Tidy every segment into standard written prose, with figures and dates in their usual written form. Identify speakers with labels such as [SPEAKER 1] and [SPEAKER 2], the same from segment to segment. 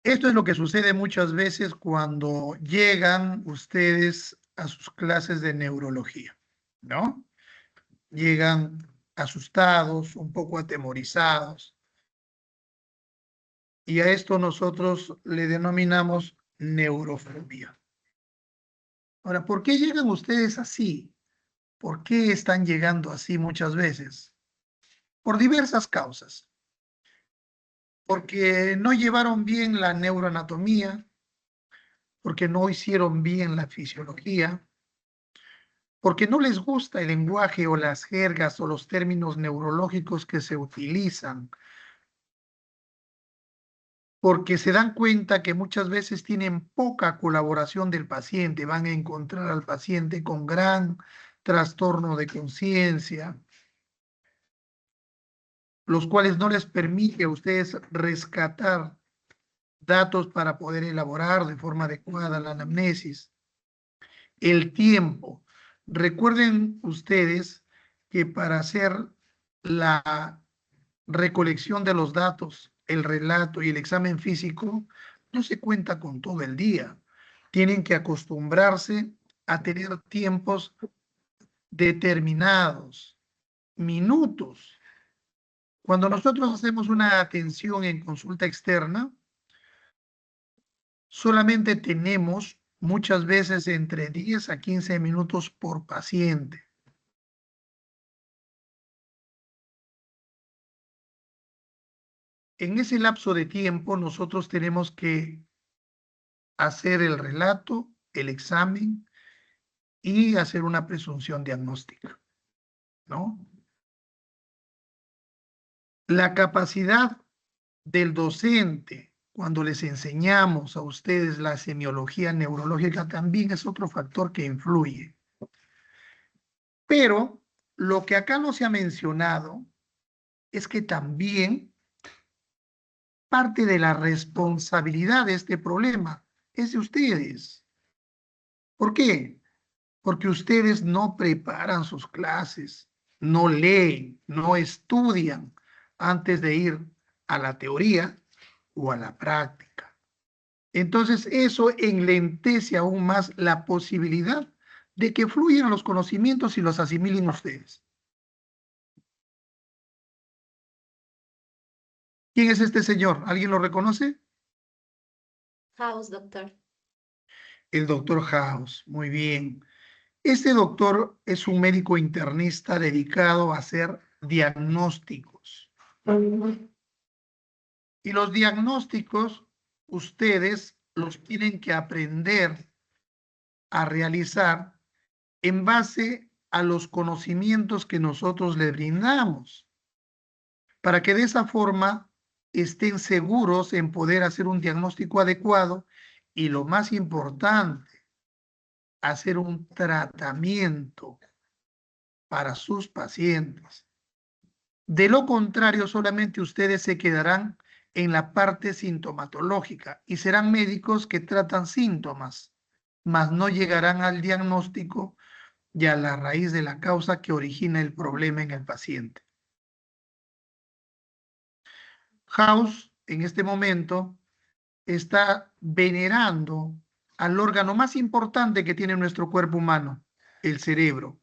[SPEAKER 1] Esto es lo que sucede muchas veces cuando llegan ustedes a sus clases de neurología, ¿no? Llegan asustados, un poco atemorizados, y a esto nosotros le denominamos neurofobia. Ahora, ¿por qué llegan ustedes así? ¿Por qué están llegando así muchas veces? Por diversas causas. Porque no llevaron bien la neuroanatomía, porque no hicieron bien la fisiología, porque no les gusta el lenguaje o las jergas o los términos neurológicos que se utilizan, porque se dan cuenta que muchas veces tienen poca colaboración del paciente, van a encontrar al paciente con gran trastorno de conciencia, los cuales no les permite a ustedes rescatar datos para poder elaborar de forma adecuada la anamnesis. El tiempo. Recuerden ustedes que para hacer la recolección de los datos, el relato y el examen físico, no se cuenta con todo el día. Tienen que acostumbrarse a tener tiempos determinados, minutos. Cuando nosotros hacemos una atención en consulta externa, solamente tenemos muchas veces entre 10 a 15 minutos por paciente. En ese lapso de tiempo nosotros tenemos que hacer el relato, el examen y hacer una presunción diagnóstica, ¿no? La capacidad del docente cuando les enseñamos a ustedes la semiología neurológica también es otro factor que influye. Pero lo que acá no se ha mencionado es que también parte de la responsabilidad de este problema es de ustedes. ¿Por qué? Porque ustedes no preparan sus clases, no leen, no estudian antes de ir a la teoría o a la práctica. Entonces eso enlentece aún más la posibilidad de que fluyan los conocimientos y los asimilen ustedes. ¿Quién es este señor? ¿Alguien lo reconoce?
[SPEAKER 2] House, doctor.
[SPEAKER 1] El doctor House. Muy bien. Este doctor es un médico internista dedicado a hacer diagnósticos. Y los diagnósticos, ustedes los tienen que aprender a realizar en base a los conocimientos que nosotros les brindamos, para que de esa forma estén seguros en poder hacer un diagnóstico adecuado y, lo más importante, hacer un tratamiento para sus pacientes. De lo contrario, solamente ustedes se quedarán en la parte sintomatológica y serán médicos que tratan síntomas, mas no llegarán al diagnóstico y a la raíz de la causa que origina el problema en el paciente. House, en este momento, está venerando al órgano más importante que tiene nuestro cuerpo humano, el cerebro.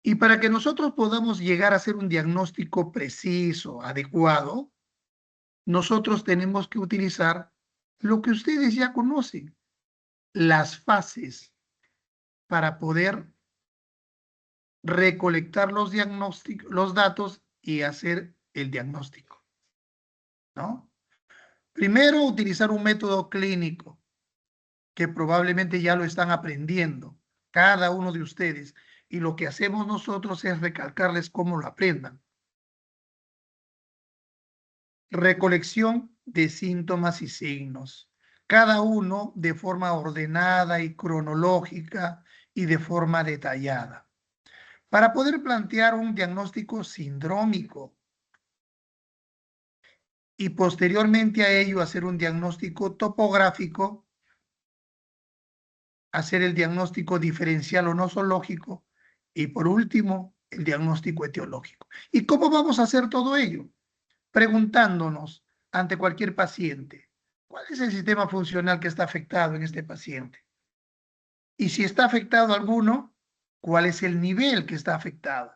[SPEAKER 1] Y para que nosotros podamos llegar a hacer un diagnóstico preciso, adecuado, nosotros tenemos que utilizar lo que ustedes ya conocen, las fases, para poder recolectar los diagnósticos, los datos y hacer el diagnóstico, ¿no? Primero, utilizar un método clínico que probablemente ya lo están aprendiendo cada uno de ustedes, y lo que hacemos nosotros es recalcarles cómo lo aprendan. Recolección de síntomas y signos, cada uno de forma ordenada y cronológica y de forma detallada, para poder plantear un diagnóstico sindrómico y posteriormente a ello hacer un diagnóstico topográfico, hacer el diagnóstico diferencial o nosológico y, por último, el diagnóstico etiológico. ¿Y cómo vamos a hacer todo ello? preguntándonos ante cualquier paciente, ¿cuál es el sistema funcional que está afectado en este paciente? Y si está afectado alguno, ¿cuál es el nivel que está afectado?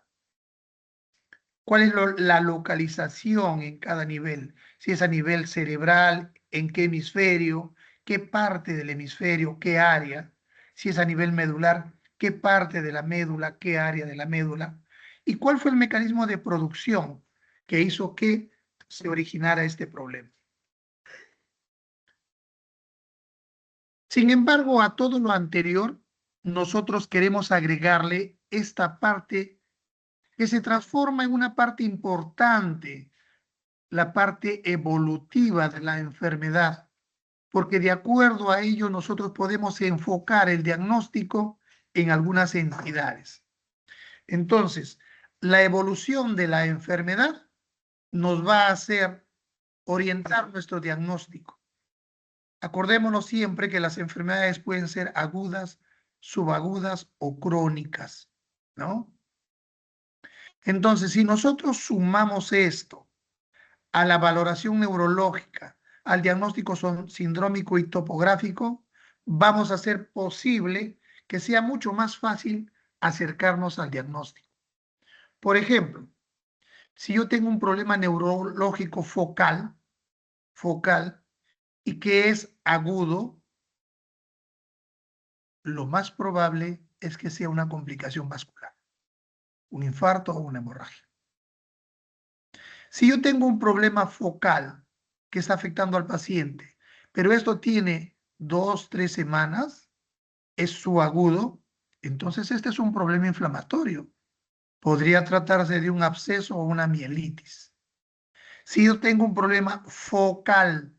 [SPEAKER 1] ¿Cuál es la localización en cada nivel? Si es a nivel cerebral, ¿en qué hemisferio? ¿Qué parte del hemisferio? ¿Qué área? Si es a nivel medular, ¿qué parte de la médula? ¿Qué área de la médula? ¿Y cuál fue el mecanismo de producción que hizo que se originara este problema? Sin embargo, a todo lo anterior, nosotros queremos agregarle esta parte que se transforma en una parte importante, la parte evolutiva de la enfermedad, porque de acuerdo a ello nosotros podemos enfocar el diagnóstico en algunas entidades. Entonces, la evolución de la enfermedad nos va a hacer orientar nuestro diagnóstico. Acordémonos siempre que las enfermedades pueden ser agudas, subagudas o crónicas, ¿no? Entonces, si nosotros sumamos esto a la valoración neurológica, al diagnóstico sindrómico y topográfico, vamos a hacer posible que sea mucho más fácil acercarnos al diagnóstico. Por ejemplo, si yo tengo un problema neurológico focal y que es agudo, lo más probable es que sea una complicación vascular, un infarto o una hemorragia. Si yo tengo un problema focal que está afectando al paciente, pero esto tiene 2, 3 semanas, es subagudo, entonces este es un problema inflamatorio. Podría tratarse de un absceso o una mielitis. Si yo tengo un problema focal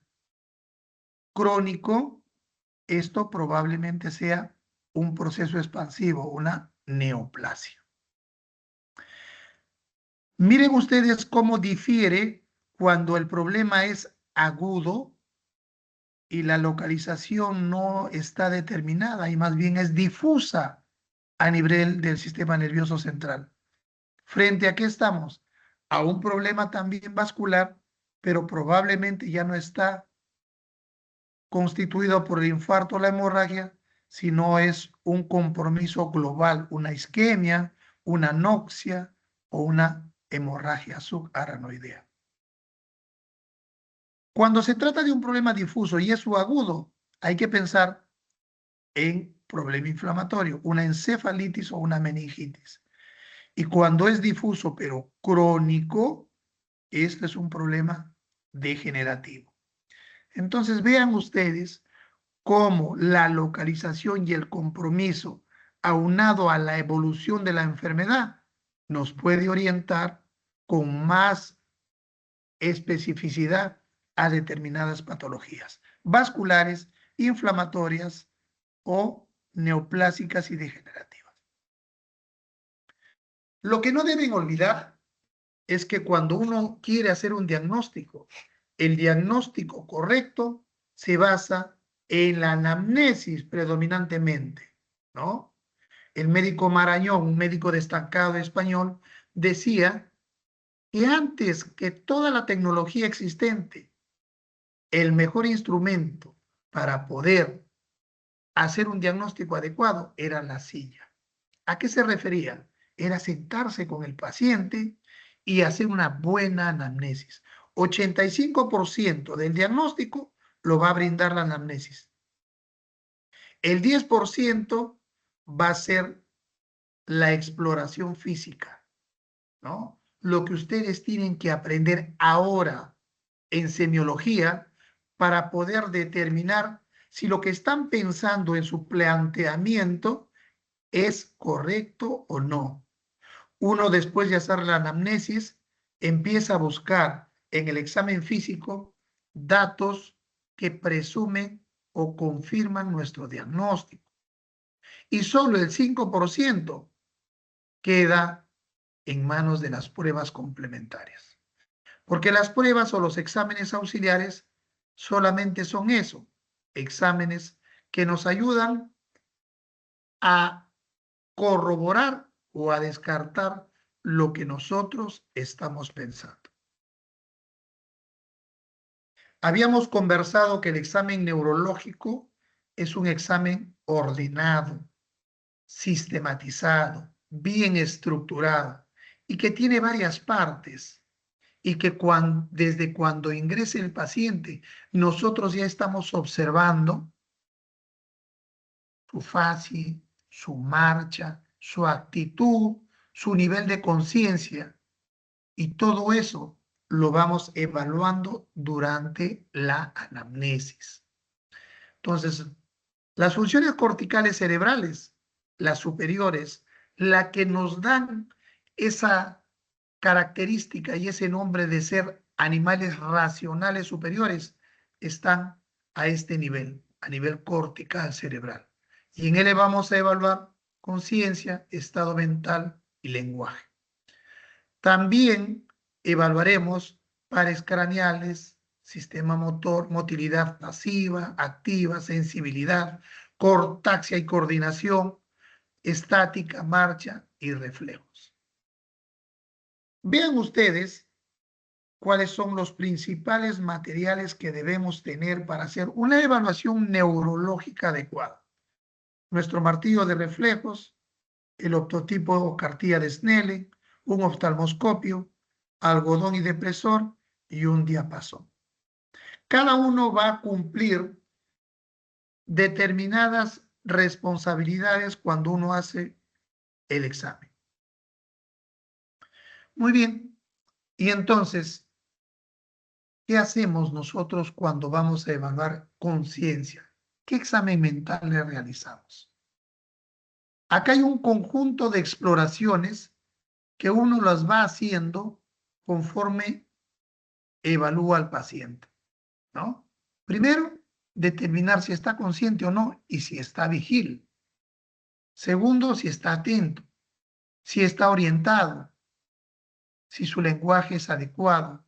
[SPEAKER 1] crónico, esto probablemente sea un proceso expansivo, una neoplasia. Miren ustedes cómo difiere cuando el problema es agudo y la localización no está determinada y más bien es difusa a nivel del sistema nervioso central. ¿Frente a qué estamos? A un problema también vascular, pero probablemente ya no está constituido por el infarto o la hemorragia, sino es un compromiso global, una isquemia, una anoxia o una hemorragia subaranoidea. Cuando se trata de un problema difuso y es subagudo, hay que pensar en problema inflamatorio, una encefalitis o una meningitis. Y cuando es difuso pero crónico, este es un problema degenerativo. Entonces vean ustedes cómo la localización y el compromiso aunado a la evolución de la enfermedad nos puede orientar con más especificidad a determinadas patologías vasculares, inflamatorias o neoplásicas y degenerativas. Lo que no deben olvidar es que cuando uno quiere hacer un diagnóstico, el diagnóstico correcto se basa en la anamnesis predominantemente, ¿no? El médico Marañón, un médico destacado español, decía que antes que toda la tecnología existente, el mejor instrumento para poder hacer un diagnóstico adecuado era la silla. ¿A qué se refería? Era sentarse con el paciente y hacer una buena anamnesis. 85% del diagnóstico lo va a brindar la anamnesis. El 10% va a ser la exploración física, ¿no? Lo que ustedes tienen que aprender ahora en semiología para poder determinar si lo que están pensando en su planteamiento es correcto o no. Uno, después de hacer la anamnesis, empieza a buscar en el examen físico datos que presumen o confirman nuestro diagnóstico. Y solo el 5% queda en manos de las pruebas complementarias. Porque las pruebas o los exámenes auxiliares solamente son eso, exámenes que nos ayudan a corroborar o a descartar lo que nosotros estamos pensando. Habíamos conversado que el examen neurológico es un examen ordenado, sistematizado, bien estructurado y que tiene varias partes y que desde cuando ingrese el paciente nosotros ya estamos observando su fase, su marcha, su actitud, su nivel de conciencia y todo eso lo vamos evaluando durante la anamnesis. Entonces, las funciones corticales cerebrales, las superiores, la que nos dan esa característica y ese nombre de ser animales racionales superiores, están a este nivel, a nivel cortical cerebral. Y en él vamos a evaluar conciencia, estado mental y lenguaje. También evaluaremos pares craneales, sistema motor, motilidad pasiva, activa, sensibilidad, cortaxia y coordinación, estática, marcha y reflejos. Vean ustedes cuáles son los principales materiales que debemos tener para hacer una evaluación neurológica adecuada. Nuestro martillo de reflejos, el optotipo o cartilla de Snellen, un oftalmoscopio, algodón y depresor y un diapasón. Cada uno va a cumplir determinadas responsabilidades cuando uno hace el examen. Muy bien, y entonces, ¿qué hacemos nosotros cuando vamos a evaluar conciencia? ¿Qué examen mental le realizamos? Acá hay un conjunto de exploraciones que uno las va haciendo conforme evalúa al paciente, ¿no? Primero, determinar si está consciente o no y si está vigil. Segundo, si está atento, si está orientado, si su lenguaje es adecuado,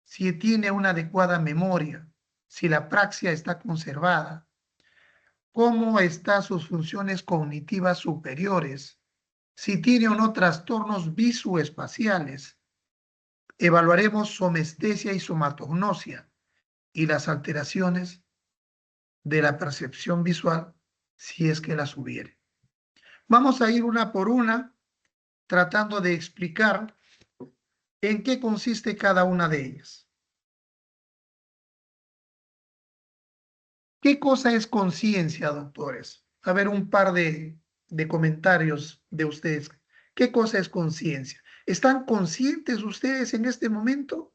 [SPEAKER 1] si tiene una adecuada memoria, si la praxia está conservada, cómo están sus funciones cognitivas superiores, si tiene o no trastornos visoespaciales. Evaluaremos somestesia y somatognosia y las alteraciones de la percepción visual si es que las hubiere. Vamos a ir una por una tratando de explicar en qué consiste cada una de ellas. ¿Qué cosa es conciencia, doctores? A ver, un par de comentarios de ustedes. ¿Qué cosa es conciencia? ¿Están conscientes ustedes en este momento?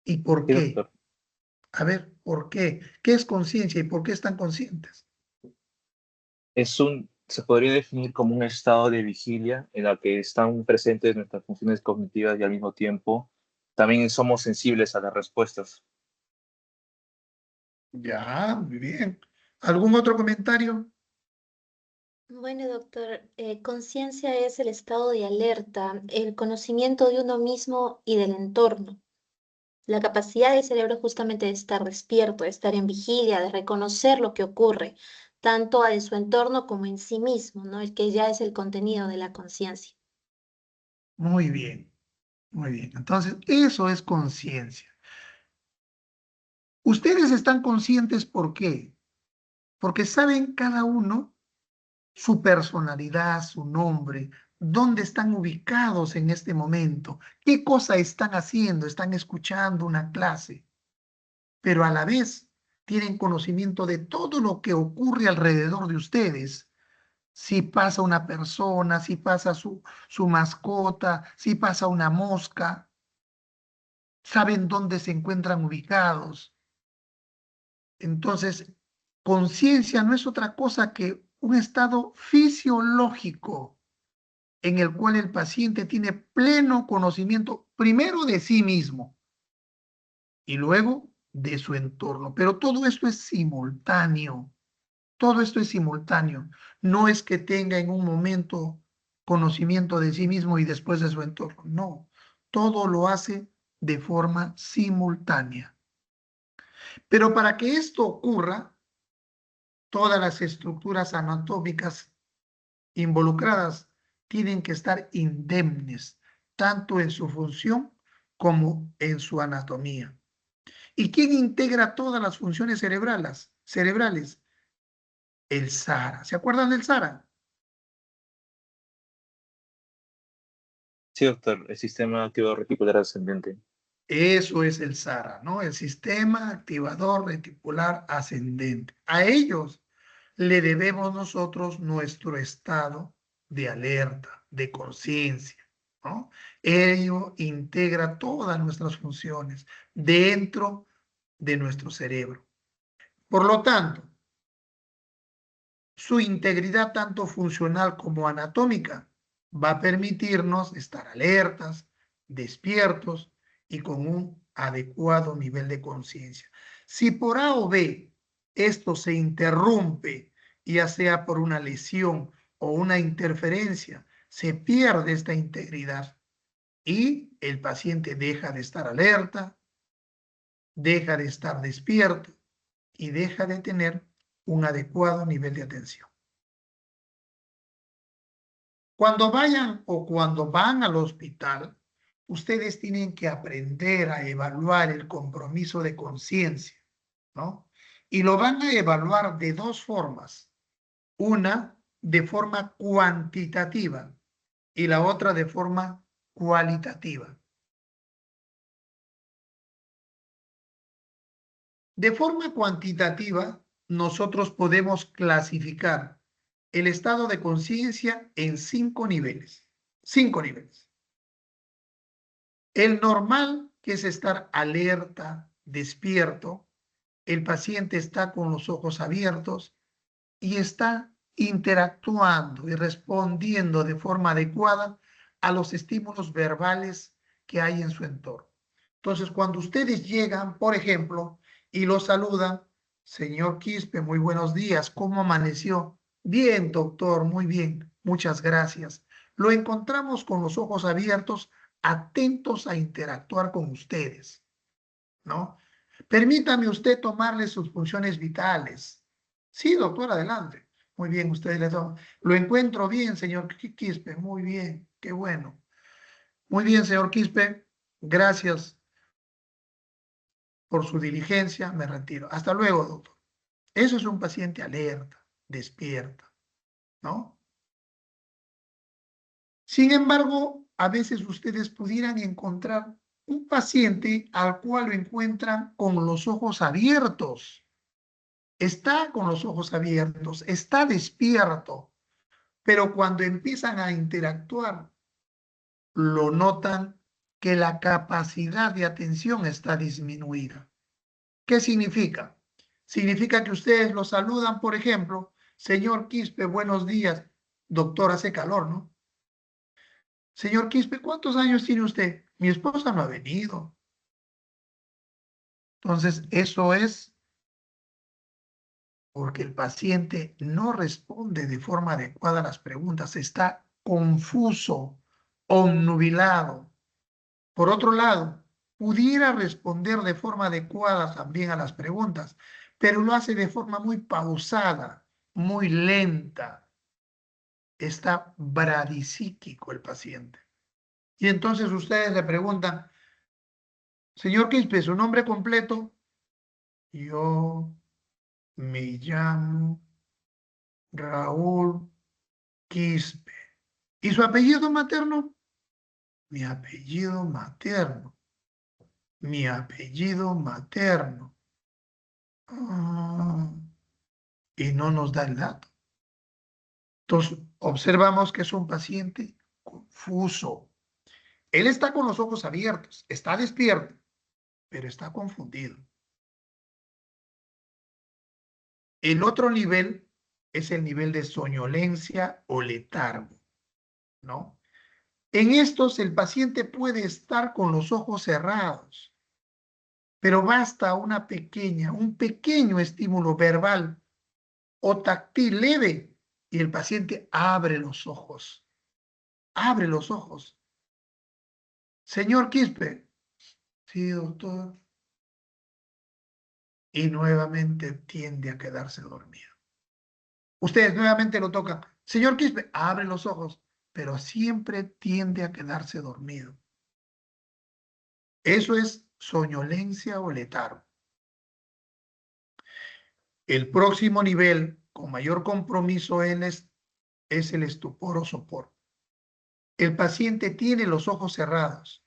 [SPEAKER 1] ¿Y por
[SPEAKER 3] Sí,
[SPEAKER 1] qué?
[SPEAKER 3] doctor.
[SPEAKER 1] A ver, ¿por qué? ¿Qué es conciencia y por qué están conscientes?
[SPEAKER 3] Se podría definir como un estado de vigilia en la que están presentes nuestras funciones cognitivas y al mismo tiempo también somos sensibles a las respuestas.
[SPEAKER 1] Ya, muy bien. ¿Algún otro comentario?
[SPEAKER 2] Bueno, doctor, conciencia es el estado de alerta, el conocimiento de uno mismo y del entorno. La capacidad del cerebro justamente de estar despierto, de estar en vigilia, de reconocer lo que ocurre, tanto en su entorno como en sí mismo, ¿no? El que ya es el contenido de la conciencia.
[SPEAKER 1] Muy bien, muy bien. Entonces, eso es conciencia. Ustedes están conscientes ¿por qué? Porque saben cada uno su personalidad, su nombre, dónde están ubicados en este momento, qué cosa están haciendo, están escuchando una clase, pero a la vez tienen conocimiento de todo lo que ocurre alrededor de ustedes. Si pasa una persona, si pasa su mascota, si pasa una mosca, saben dónde se encuentran ubicados. Entonces, conciencia no es otra cosa que un estado fisiológico en el cual el paciente tiene pleno conocimiento primero de sí mismo y luego de su entorno. Pero todo esto es simultáneo. Todo esto es simultáneo. No es que tenga en un momento conocimiento de sí mismo y después de su entorno. No, todo lo hace de forma simultánea. Pero para que esto ocurra, todas las estructuras anatómicas involucradas tienen que estar indemnes, tanto en su función como en su anatomía. ¿Y quién integra todas las funciones cerebrales? El SARA. ¿Se acuerdan del SARA?
[SPEAKER 3] Sí, doctor, el sistema activador reticular ascendente.
[SPEAKER 1] Eso es el SARA, ¿no? El sistema activador reticular ascendente. A ellos le debemos nosotros nuestro estado de alerta, de conciencia, ¿no? Ello integra todas nuestras funciones dentro de nuestro cerebro. Por lo tanto, su integridad tanto funcional como anatómica va a permitirnos estar alertas, despiertos y con un adecuado nivel de conciencia. Si por A o B esto se interrumpe, ya sea por una lesión o una interferencia, se pierde esta integridad y el paciente deja de estar alerta, deja de estar despierto y deja de tener un adecuado nivel de atención. Cuando vayan o cuando van al hospital, ustedes tienen que aprender a evaluar el compromiso de conciencia, ¿no? Y lo van a evaluar de dos formas. Una de forma cuantitativa y la otra de forma cualitativa. De forma cuantitativa, nosotros podemos clasificar el estado de conciencia en 5 niveles. 5 niveles. El normal, que es estar alerta, despierto, el paciente está con los ojos abiertos y está interactuando y respondiendo de forma adecuada a los estímulos verbales que hay en su entorno. Entonces, cuando ustedes llegan, por ejemplo, y lo saludan, señor Quispe, muy buenos días, ¿cómo amaneció? Bien, doctor, muy bien, muchas gracias. Lo encontramos con los ojos abiertos, atentos a interactuar con ustedes, ¿no? Permítame usted tomarle sus funciones vitales. Sí, doctor, adelante. Muy bien, usted le toma. Lo encuentro bien, señor Quispe, muy bien, qué bueno. Muy bien, señor Quispe, gracias por su diligencia, me retiro. Hasta luego, doctor. Eso es un paciente alerta, despierta, ¿no? Sin embargo, a veces ustedes pudieran encontrar un paciente al cual lo encuentran con los ojos abiertos. Está con los ojos abiertos, está despierto, pero cuando empiezan a interactuar, lo notan que la capacidad de atención está disminuida. ¿Qué significa? Significa que ustedes lo saludan, por ejemplo, señor Quispe, buenos días. Doctor, hace calor, ¿no? Señor Quispe, ¿cuántos años tiene usted? Mi esposa no ha venido. Entonces, eso es porque el paciente no responde de forma adecuada a las preguntas, está confuso, obnubilado. Por otro lado, pudiera responder de forma adecuada también a las preguntas, pero lo hace de forma muy pausada, muy lenta. Está bradisíquico el paciente. Y entonces ustedes le preguntan, señor Quispe, ¿su nombre completo? Yo me llamo Raúl Quispe. ¿Y su apellido materno? Mi apellido materno. Mi apellido materno. Ah, y no nos da el dato. Entonces, observamos que es un paciente confuso. Él está con los ojos abiertos, está despierto, pero está confundido. El otro nivel es el nivel de soñolencia o letargo, ¿no? En estos, el paciente puede estar con los ojos cerrados, pero basta un pequeño estímulo verbal o táctil leve y el paciente abre los ojos. Abre los ojos. Señor Quispe. Sí, doctor. Y nuevamente tiende a quedarse dormido. Ustedes nuevamente lo tocan. Señor Quispe, abre los ojos, pero siempre tiende a quedarse dormido. Eso es soñolencia o letargo. El próximo nivel con mayor compromiso es el estupor o sopor. El paciente tiene los ojos cerrados,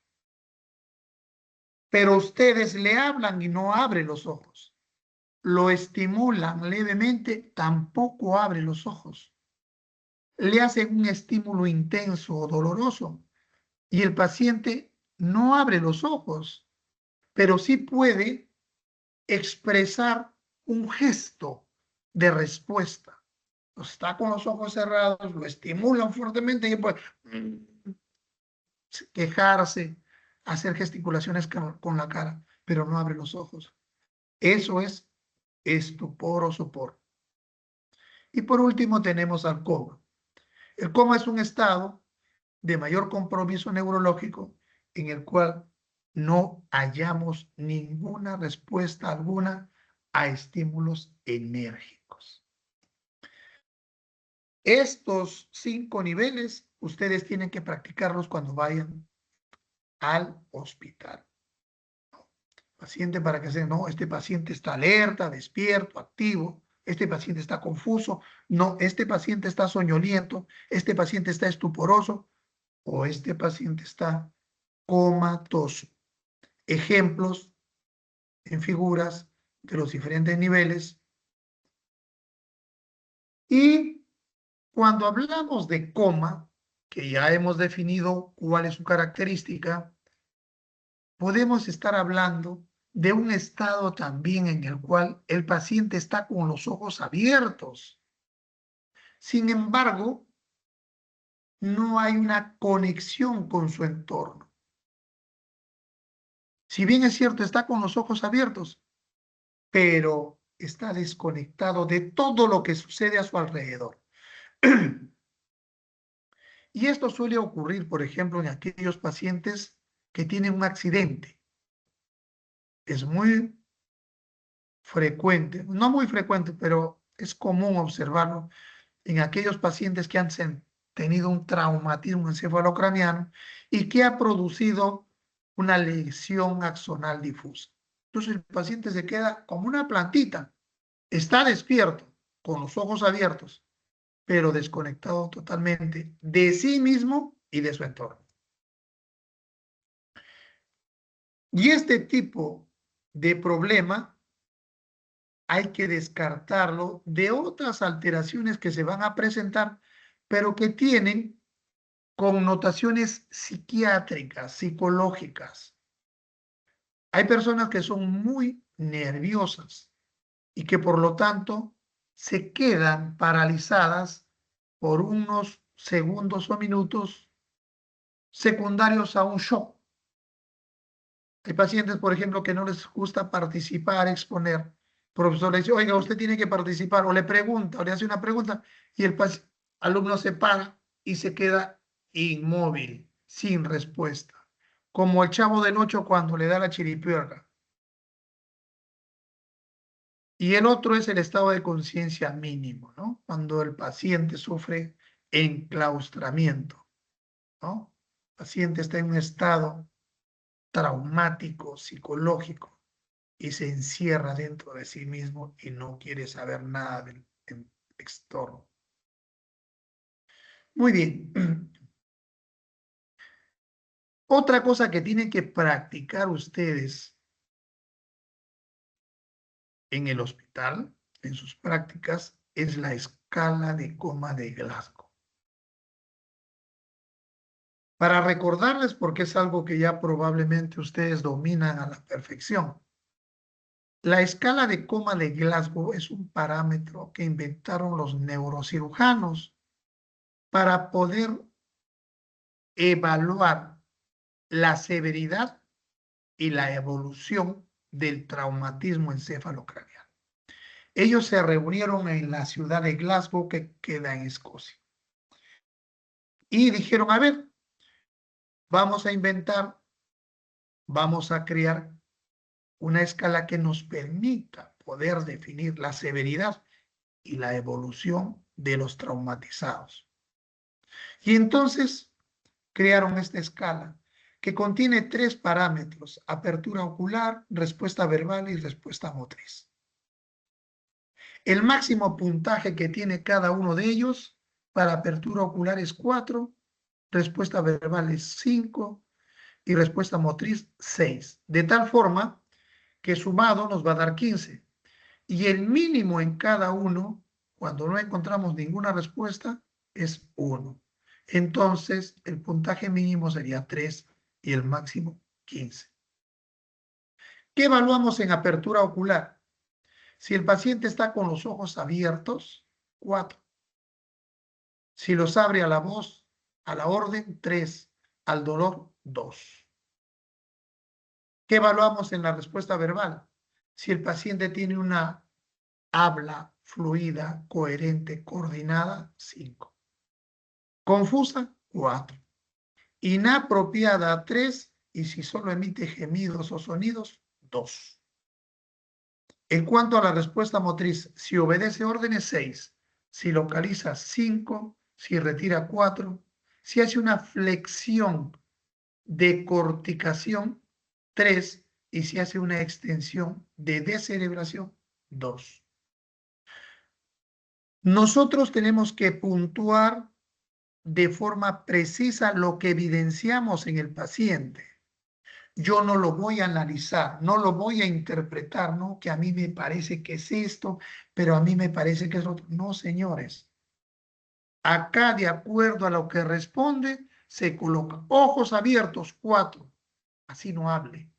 [SPEAKER 1] pero ustedes le hablan y no abre los ojos. Lo estimulan levemente, tampoco abre los ojos. Le hacen un estímulo intenso o doloroso y el paciente no abre los ojos, pero sí puede expresar un gesto de respuesta. Está con los ojos cerrados, lo estimulan fuertemente y puede quejarse, hacer gesticulaciones con la cara, pero no abre los ojos. Eso es estupor o sopor. Y por último tenemos al coma. El coma es un estado de mayor compromiso neurológico en el cual no hallamos ninguna respuesta alguna a estímulos enérgicos. Estos 5 niveles ustedes tienen que practicarlos cuando vayan al hospital. Paciente para que se, no, este paciente está alerta, despierto, activo, este paciente está confuso, no, este paciente está soñoliento, este paciente está estuporoso o este paciente está comatoso. Ejemplos en figuras de los diferentes niveles. Y cuando hablamos de coma, que ya hemos definido cuál es su característica, podemos estar hablando de un estado también en el cual el paciente está con los ojos abiertos. Sin embargo, no hay una conexión con su entorno. Si bien es cierto, está con los ojos abiertos, pero está desconectado de todo lo que sucede a su alrededor. Y esto suele ocurrir, por ejemplo, en aquellos pacientes que tienen un accidente. Es muy frecuente, no muy frecuente, pero es común observarlo en aquellos pacientes que han tenido un traumatismo encefalocraniano y que ha producido una lesión axonal difusa. Entonces el paciente se queda como una plantita, está despierto, con los ojos abiertos, pero desconectado totalmente de sí mismo y de su entorno. Y este tipo de problema hay que descartarlo de otras alteraciones que se van a presentar, pero que tienen connotaciones psiquiátricas, psicológicas. Hay personas que son muy nerviosas y que por lo tanto se quedan paralizadas por unos segundos o minutos secundarios a un shock. Hay pacientes, por ejemplo, que no les gusta participar, exponer. El profesor le dice, oiga, usted tiene que participar, o le pregunta, o le hace una pregunta, y el alumno se para y se queda inmóvil, sin respuesta. Como el Chavo del Ocho cuando le da la chiripiorca. Y el otro es el estado de conciencia mínimo, ¿no? Cuando el paciente sufre enclaustramiento, ¿no? El paciente está en un estado traumático, psicológico, y se encierra dentro de sí mismo y no quiere saber nada del externo. Muy bien. Otra cosa que tienen que practicar ustedes en el hospital, en sus prácticas, es la escala de coma de Glasgow. Para recordarles, porque es algo que ya probablemente ustedes dominan a la perfección. La escala de coma de Glasgow es un parámetro que inventaron los neurocirujanos para poder evaluar la severidad y la evolución del traumatismo encefalocraneal. Ellos se reunieron en la ciudad de Glasgow, que queda en Escocia. Y dijeron, a ver, vamos a inventar, vamos a crear una escala que nos permita poder definir la severidad y la evolución de los traumatizados. Y entonces crearon esta escala que contiene 3 parámetros: apertura ocular, respuesta verbal y respuesta motriz. El máximo puntaje que tiene cada uno de ellos para apertura ocular es 4, respuesta verbal es 5 y respuesta motriz 6. De tal forma que sumado nos va a dar 15. Y el mínimo en cada uno, cuando no encontramos ninguna respuesta, es 1. Entonces, el puntaje mínimo sería 3 y el máximo 15. ¿Qué evaluamos en apertura ocular? Si el paciente está con los ojos abiertos, 4. Si los abre a la voz, a la orden, 3. Al dolor, 2. ¿Qué evaluamos en la respuesta verbal? Si el paciente tiene una habla fluida, coherente, coordinada, 5. Confusa, 4. Inapropiada, 3. Y si solo emite gemidos o sonidos, 2. En cuanto a la respuesta motriz, si obedece órdenes, 6. Si localiza, 5. Si retira, 4. Si hace una flexión de corticación, 3. Y si hace una extensión de descerebración, 2. Nosotros tenemos que puntuar de forma precisa lo que evidenciamos en el paciente. Yo no lo voy a analizar, no lo voy a interpretar, ¿no? Que a mí me parece que es esto, pero a mí me parece que es otro. No, señores. Acá, de acuerdo a lo que responde, se coloca ojos abiertos, 4. Así no hable.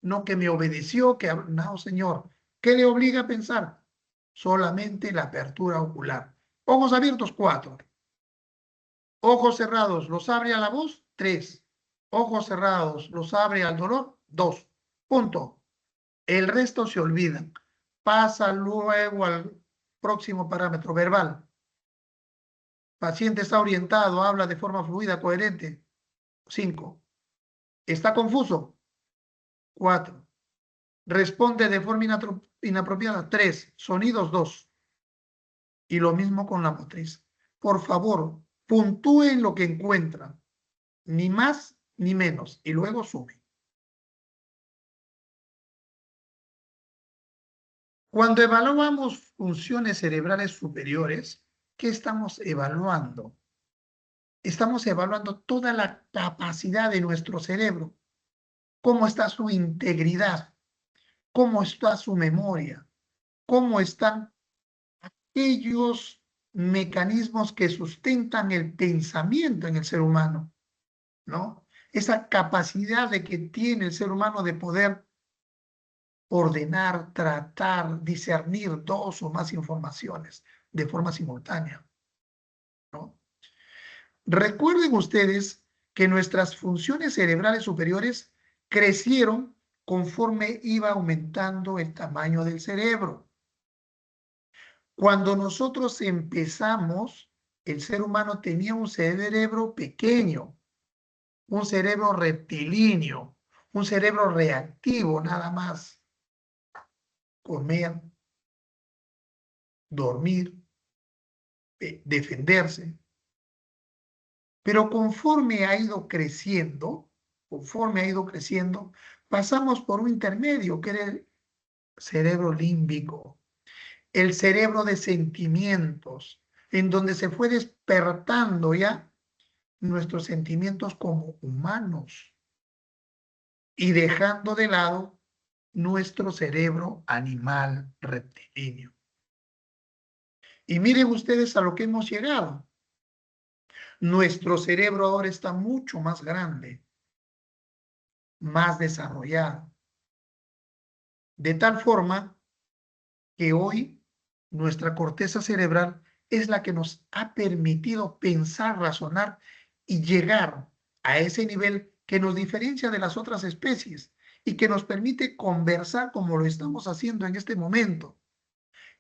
[SPEAKER 1] No que me obedeció, que... No, señor. ¿Qué le obliga a pensar? Solamente la apertura ocular. Ojos abiertos, 4. Ojos cerrados, ¿los abre a la voz? 3. Ojos cerrados, ¿los abre al dolor? 2. Punto. El resto se olvida. Pasa luego al próximo parámetro verbal. Paciente está orientado, habla de forma fluida, coherente. 5. ¿Está confuso? 4. Responde de forma inapropiada. 3. Sonidos, 2. Y lo mismo con la motriz. Por favor, puntúen lo que encuentran. Ni más ni menos. Y luego sume. Cuando evaluamos funciones cerebrales superiores, ¿qué estamos evaluando? Estamos evaluando toda la capacidad de nuestro cerebro. Cómo está su integridad, cómo está su memoria, cómo están aquellos mecanismos que sustentan el pensamiento en el ser humano, ¿no? Esa capacidad de que tiene el ser humano de poder ordenar, tratar, discernir dos o más informaciones de forma simultánea, ¿no? Recuerden ustedes que nuestras funciones cerebrales superiores crecieron conforme iba aumentando el tamaño del cerebro. Cuando nosotros empezamos, el ser humano tenía un cerebro pequeño, un cerebro reptilíneo, un cerebro reactivo nada más. Comer, dormir, defenderse. Pero conforme ha ido creciendo, pasamos por un intermedio que era el cerebro límbico, el cerebro de sentimientos, en donde se fue despertando ya nuestros sentimientos como humanos y dejando de lado nuestro cerebro animal reptilíneo. Y miren ustedes a lo que hemos llegado. Nuestro cerebro ahora está mucho más grande, más desarrollado. De tal forma que hoy nuestra corteza cerebral es la que nos ha permitido pensar, razonar y llegar a ese nivel que nos diferencia de las otras especies y que nos permite conversar como lo estamos haciendo en este momento,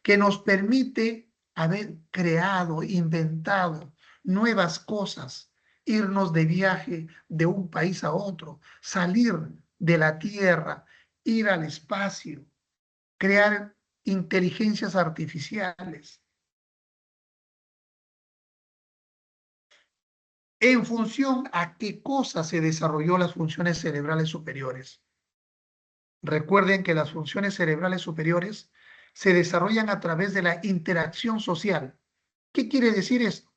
[SPEAKER 1] que nos permite haber creado, inventado nuevas cosas, irnos de viaje de un país a otro, salir de la Tierra, ir al espacio, crear inteligencias artificiales. ¿En función a qué cosa se desarrolló las funciones cerebrales superiores? Recuerden que las funciones cerebrales superiores se desarrollan a través de la interacción social. ¿Qué quiere decir esto?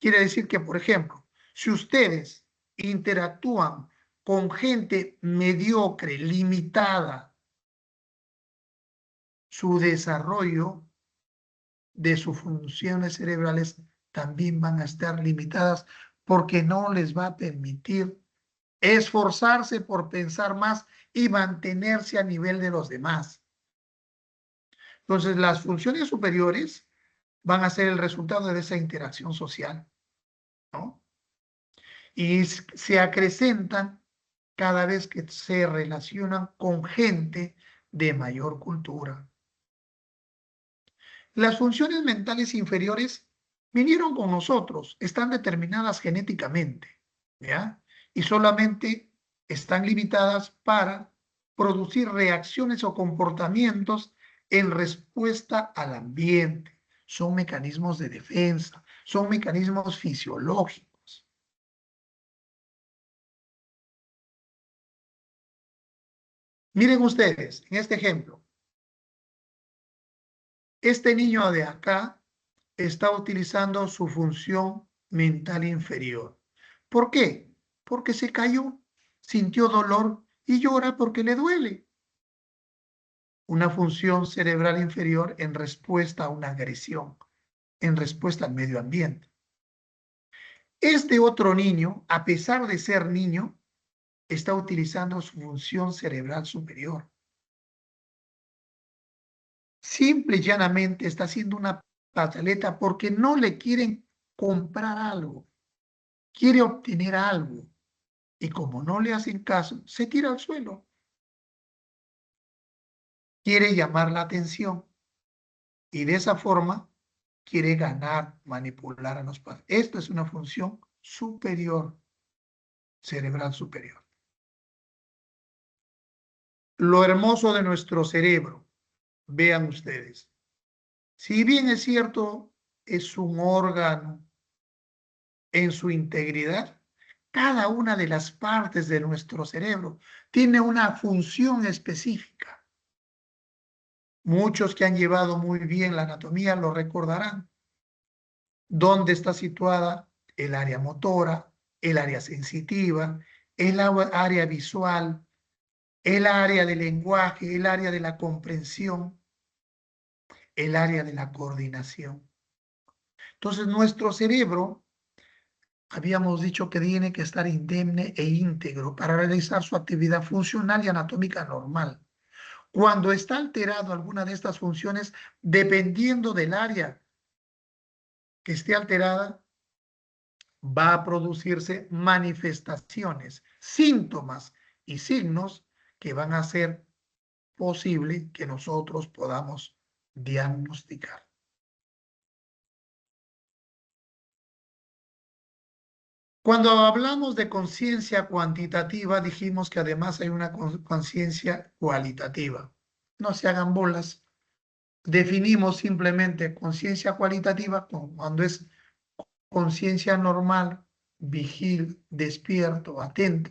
[SPEAKER 1] Quiere decir que, por ejemplo, si ustedes interactúan con gente mediocre, limitada, su desarrollo de sus funciones cerebrales también van a estar limitadas porque no les va a permitir esforzarse por pensar más y mantenerse a nivel de los demás. Entonces, las funciones superiores van a ser el resultado de esa interacción social, ¿no? Y se acrecentan cada vez que se relacionan con gente de mayor cultura. Las funciones mentales inferiores vinieron con nosotros, están determinadas genéticamente, ¿ya? Y solamente están limitadas para producir reacciones o comportamientos en respuesta al ambiente. Son mecanismos de defensa, son mecanismos fisiológicos. Miren ustedes, en este ejemplo, este niño de acá está utilizando su función mental inferior. ¿Por qué? Porque se cayó, sintió dolor y llora porque le duele. Una función cerebral inferior en respuesta a una agresión, en respuesta al medio ambiente. Este otro niño, a pesar de ser niño, está utilizando su función cerebral superior. Simple y llanamente está haciendo una pataleta porque no le quieren comprar algo, quiere obtener algo. Y como no le hacen caso, se tira al suelo. Quiere llamar la atención y de esa forma quiere ganar, manipular a los padres. Esto es una función superior, cerebral superior. Lo hermoso de nuestro cerebro, vean ustedes, si bien es cierto, es un órgano en su integridad, cada una de las partes de nuestro cerebro tiene una función específica. Muchos que han llevado muy bien la anatomía lo recordarán. ¿Dónde está situada el área motora, el área sensitiva, el área visual, el área del lenguaje, el área de la comprensión, el área de la coordinación? Entonces, nuestro cerebro, habíamos dicho que tiene que estar indemne e íntegro para realizar su actividad funcional y anatómica normal. Cuando está alterado alguna de estas funciones, dependiendo del área que esté alterada, va a producirse manifestaciones, síntomas y signos que van a hacer posible que nosotros podamos diagnosticar. Cuando hablamos de conciencia cuantitativa, dijimos que además hay una conciencia cualitativa. No se hagan bolas. Definimos simplemente conciencia cualitativa cuando es conciencia normal, vigil, despierto, atento,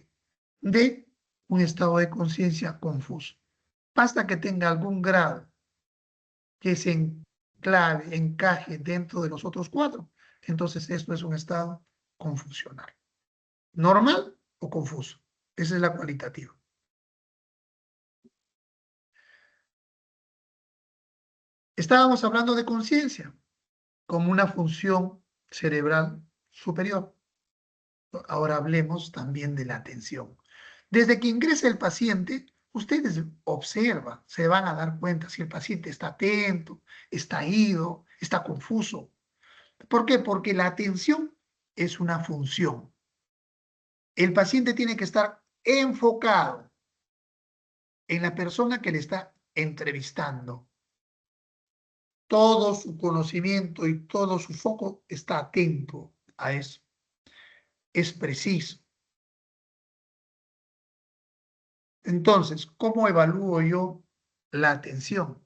[SPEAKER 1] de un estado de conciencia confuso. Basta que tenga algún grado que se enclave, encaje dentro de los otros cuatro. Entonces esto es un estado confusional. ¿Normal o confuso? Esa es la cualitativa. Estábamos hablando de conciencia como una función cerebral superior. Ahora hablemos también de la atención. Desde que ingresa el paciente, ustedes observan, se van a dar cuenta si el paciente está atento, está ido, está confuso. ¿Por qué? Porque la atención es una función. El paciente tiene que estar enfocado en la persona que le está entrevistando. Todo su conocimiento y todo su foco está atento a eso. Es preciso. Entonces, ¿cómo evalúo yo la atención?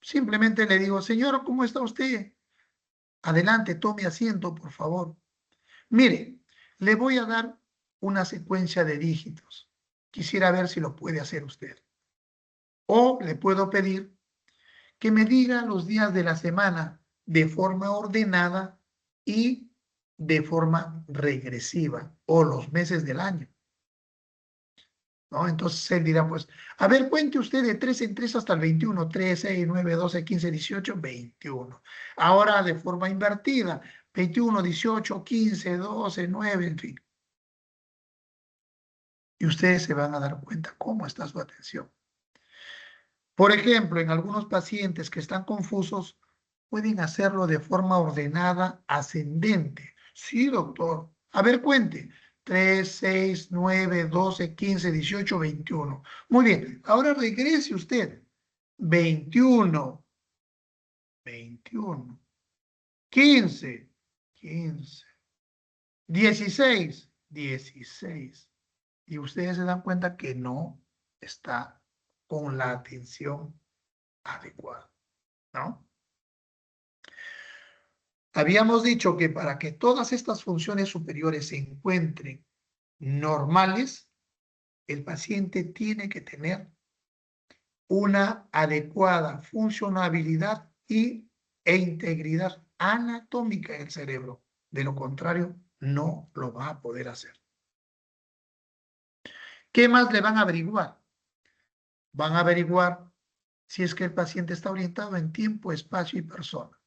[SPEAKER 1] Simplemente le digo, señor, ¿cómo está usted? Adelante, tome asiento, por favor. Mire, le voy a dar una secuencia de dígitos. Quisiera ver si lo puede hacer usted. O le puedo pedir que me diga los días de la semana de forma ordenada y de forma regresiva, o los meses del año, ¿no? Entonces él dirá, pues, a ver, cuente usted de 3 en 3 hasta el 21, 3, 6, 9, 12, 15, 18, 21. Ahora de forma invertida, 21, 18, 15, 12, 9, en fin. Y ustedes se van a dar cuenta cómo está su atención. Por ejemplo, en algunos pacientes que están confusos, pueden hacerlo de forma ordenada ascendente. Sí, doctor. A ver, cuente. 3, 6, 9, 12, 15, 18, 21. Muy bien. Ahora regrese usted. 21, 21. 15, 15. 16, 16. Y ustedes se dan cuenta que no está con la atención adecuada, ¿no? Habíamos dicho que para que todas estas funciones superiores se encuentren normales, el paciente tiene que tener una adecuada funcionabilidad e integridad anatómica del cerebro. De lo contrario, no lo va a poder hacer. ¿Qué más le van a averiguar? Van a averiguar si es que el paciente está orientado en tiempo, espacio y persona.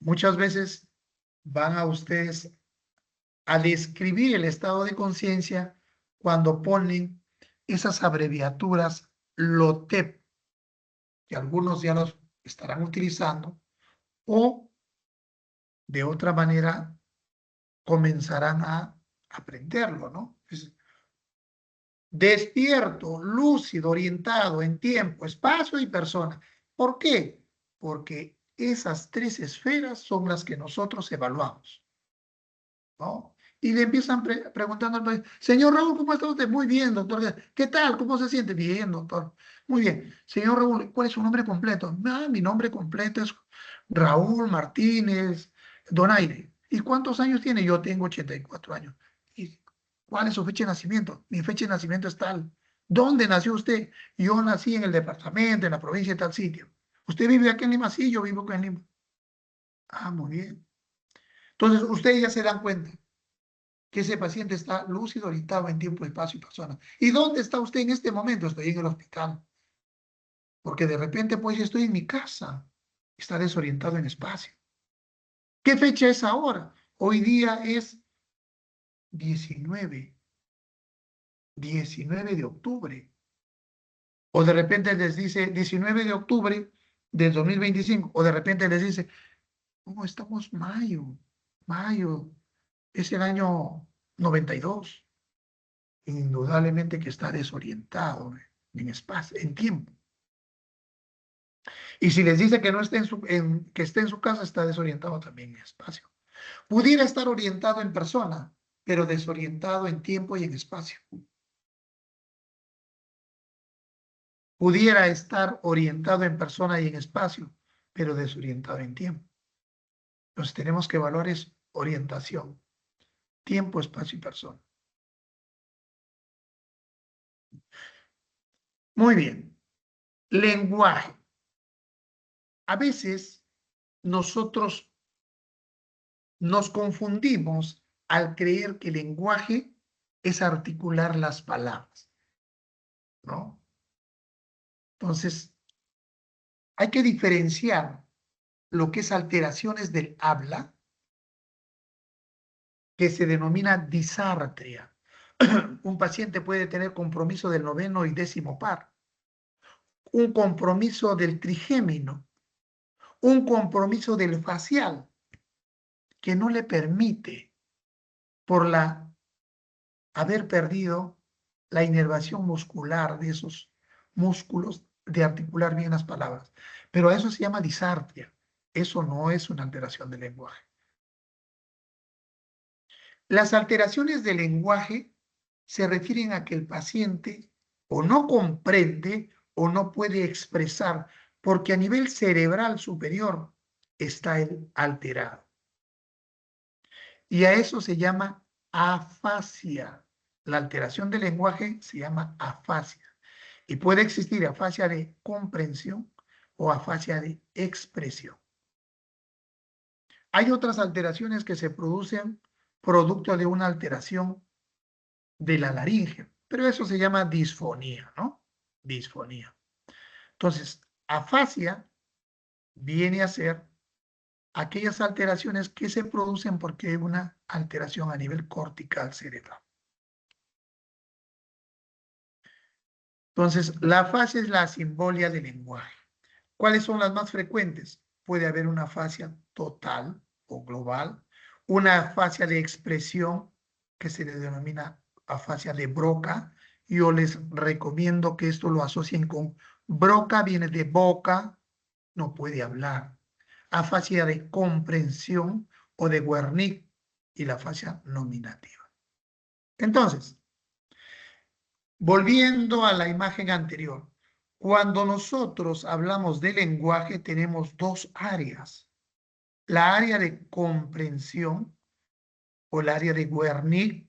[SPEAKER 1] Muchas veces van a ustedes a describir el estado de conciencia cuando ponen esas abreviaturas LOTEP, que algunos ya los estarán utilizando, o de otra manera comenzarán a aprenderlo, ¿no? Es despierto, lúcido, orientado en tiempo, espacio y persona. ¿Por qué? Porque esas tres esferas son las que nosotros evaluamos, ¿no? Y le empiezan preguntando al paciente, señor Raúl, ¿cómo está usted? Muy bien, doctor. ¿Qué tal? ¿Cómo se siente? Bien, doctor. Muy bien. Señor Raúl, ¿cuál es su nombre completo? Ah, mi nombre completo es Raúl Martínez Donaire. ¿Y cuántos años tiene? Yo tengo 84 años. ¿Y cuál es su fecha de nacimiento? Mi fecha de nacimiento es tal. ¿Dónde nació usted? Yo nací en el departamento, en la provincia de tal sitio. ¿Usted vive aquí en Lima? Sí, yo vivo aquí en Lima. Ah, muy bien. Entonces, ustedes ya se dan cuenta que ese paciente está lúcido, orientado en tiempo, espacio y persona. ¿Y dónde está usted en este momento? Estoy en el hospital. Porque de repente, pues, estoy en mi casa. Está desorientado en espacio. ¿Qué fecha es ahora? Hoy día es 19 de octubre. O de repente les dice 19 de octubre del 2025. O de repente les dice, ¿cómo estamos? Mayo. Mayo. Es el año 92. Indudablemente que está desorientado en espacio, en tiempo. Y si les dice que no esté que esté en su casa, está desorientado también en espacio. Pudiera estar orientado en persona, pero desorientado en tiempo y en espacio. Pudiera estar orientado en persona y en espacio, pero desorientado en tiempo. Entonces tenemos que evaluar es orientación, tiempo, espacio y persona. Muy bien. Lenguaje. A veces nosotros nos confundimos al creer que el lenguaje es articular las palabras, ¿no? Entonces, hay que diferenciar lo que es alteraciones del habla, que se denomina disartria. Un paciente puede tener compromiso del noveno y décimo par, un compromiso del trigémino, un compromiso del facial, que no le permite, por haber perdido la inervación muscular de esos músculos, de articular bien las palabras. Pero a eso se llama disartria. Eso no es una alteración del lenguaje. Las alteraciones del lenguaje se refieren a que el paciente o no comprende o no puede expresar, porque a nivel cerebral superior está alterado. Y a eso se llama afasia. La alteración del lenguaje se llama afasia. Y puede existir afasia de comprensión o afasia de expresión. Hay otras alteraciones que se producen producto de una alteración de la laringe, pero eso se llama disfonía, ¿no? Disfonía. Entonces, afasia viene a ser aquellas alteraciones que se producen porque hay una alteración a nivel cortical cerebral. Entonces, la afasia es la asimbolia del lenguaje. ¿Cuáles son las más frecuentes? Puede haber una afasia total o global, una afasia de expresión que se le denomina afasia de Broca. Yo les recomiendo que esto lo asocien con Broca, viene de boca, no puede hablar. Afasia de comprensión o de Wernicke y la afasia nominativa. Entonces, volviendo a la imagen anterior, cuando nosotros hablamos de lenguaje tenemos dos áreas. La área de comprensión o el área de Wernicke,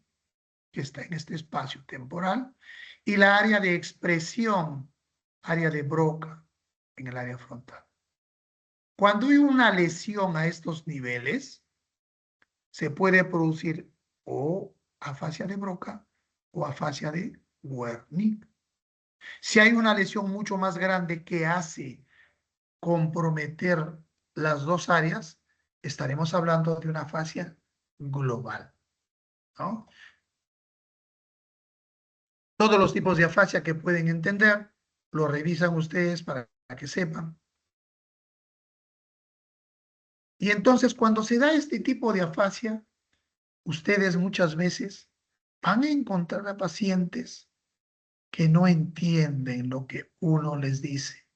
[SPEAKER 1] que está en este espacio temporal, y la área de expresión, área de Broca, en el área frontal. Cuando hay una lesión a estos niveles, se puede producir o afasia de Broca o afasia de Wernicke. Si hay una lesión mucho más grande que hace comprometer las dos áreas, estaremos hablando de una afasia global, ¿no? Todos los tipos de afasia que pueden entender, lo revisan ustedes para que sepan. Y entonces, cuando se da este tipo de afasia, ustedes muchas veces van a encontrar a pacientes que no entienden lo que uno les dice,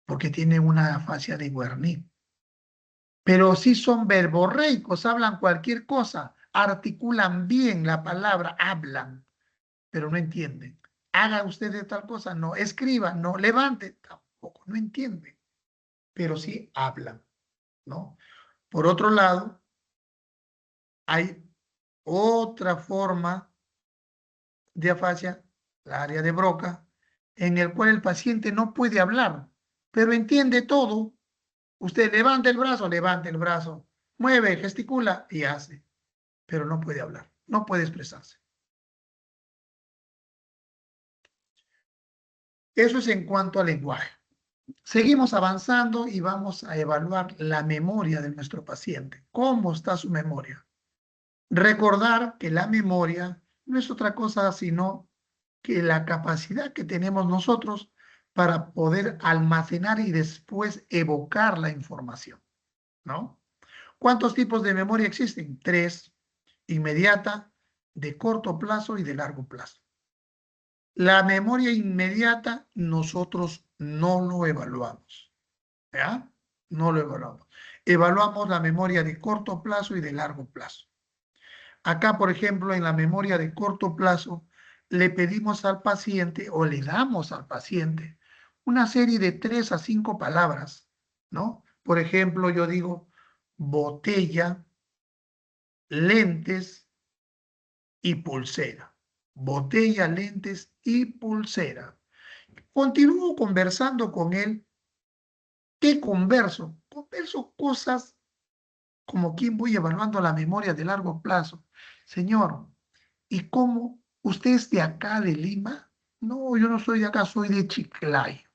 [SPEAKER 1] porque tienen una afasia de Wernicke. Pero sí son verborreicos, hablan cualquier cosa, articulan bien la palabra, hablan, pero no entienden. Haga usted de tal cosa, no. Escriba, no. Levante, tampoco, no entienden, pero sí hablan, ¿no? Por otro lado, hay otra forma de afasia, la área de Broca, en el cual el paciente no puede hablar, pero entiende todo. Usted levanta el brazo, mueve, gesticula y hace, pero no puede hablar, no puede expresarse. Eso es en cuanto al lenguaje. Seguimos avanzando y vamos a evaluar la memoria de nuestro paciente. ¿Cómo está su memoria? Recordar que la memoria no es otra cosa sino que la capacidad que tenemos nosotros para poder almacenar y después evocar la información, ¿no? ¿Cuántos tipos de memoria existen? 3: inmediata, de corto plazo y de largo plazo. La memoria inmediata nosotros no lo evaluamos, ¿ya? No lo evaluamos. Evaluamos la memoria de corto plazo y de largo plazo. Acá, por ejemplo, en la memoria de corto plazo, le pedimos al paciente o le damos al paciente una serie de 3 a 5 palabras, ¿no? Por ejemplo, yo digo botella, lentes y pulsera. Botella, lentes y pulsera. Continúo conversando con él. ¿Qué converso? Converso cosas como quien voy evaluando la memoria de largo plazo. Señor, ¿y cómo? ¿Usted es de acá, de Lima? No, yo no soy de acá, soy de Chiclayo.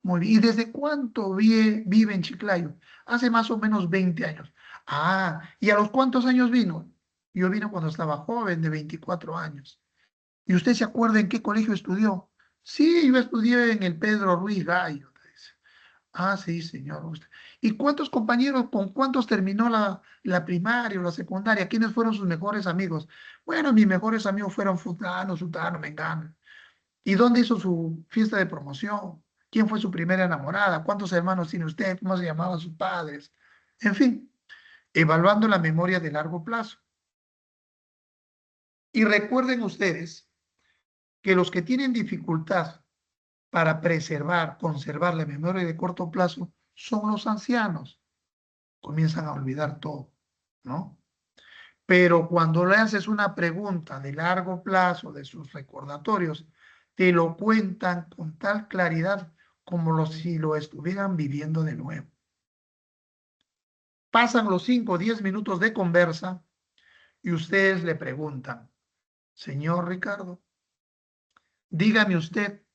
[SPEAKER 1] Muy bien. ¿Y desde cuánto vive en Chiclayo? Hace más o menos 20 años. Ah, ¿y a los cuántos años vino? Yo vine cuando estaba joven, de 24 años. ¿Y usted se acuerda en qué colegio estudió? Sí, yo estudié en el Pedro Ruiz Gallo. Dice. Ah, sí, señor. Usted. ¿Y cuántos compañeros, con cuántos terminó la primaria o la secundaria? ¿Quiénes fueron sus mejores amigos? Bueno, mis mejores amigos fueron fulano, sultano, mengano. ¿Y dónde hizo su fiesta de promoción? ¿Quién fue su primera enamorada? ¿Cuántos hermanos tiene usted? ¿Cómo se llamaban sus padres? En fin, evaluando la memoria de largo plazo. Y recuerden ustedes que los que tienen dificultad para preservar, conservar la memoria de corto plazo son los ancianos. Comienzan a olvidar todo, ¿no? Pero cuando le haces una pregunta de largo plazo de sus recordatorios, te lo cuentan con tal claridad como si lo estuvieran viviendo de nuevo. Pasan los 5 o 10 minutos de conversa y ustedes le preguntan, señor Ricardo, dígame usted,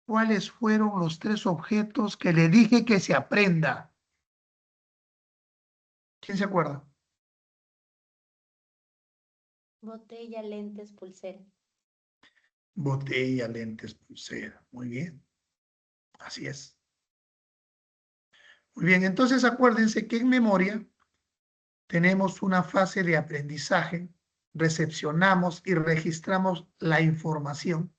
[SPEAKER 1] ¿cuáles fueron los 3 objetos que le dije que se aprenda? ¿Quién se acuerda?
[SPEAKER 2] Botella, lentes, pulsera.
[SPEAKER 1] Botella, lentes, pulsera. Muy bien. Así es. Muy bien, entonces acuérdense que en memoria tenemos una fase de aprendizaje, recepcionamos y registramos la información,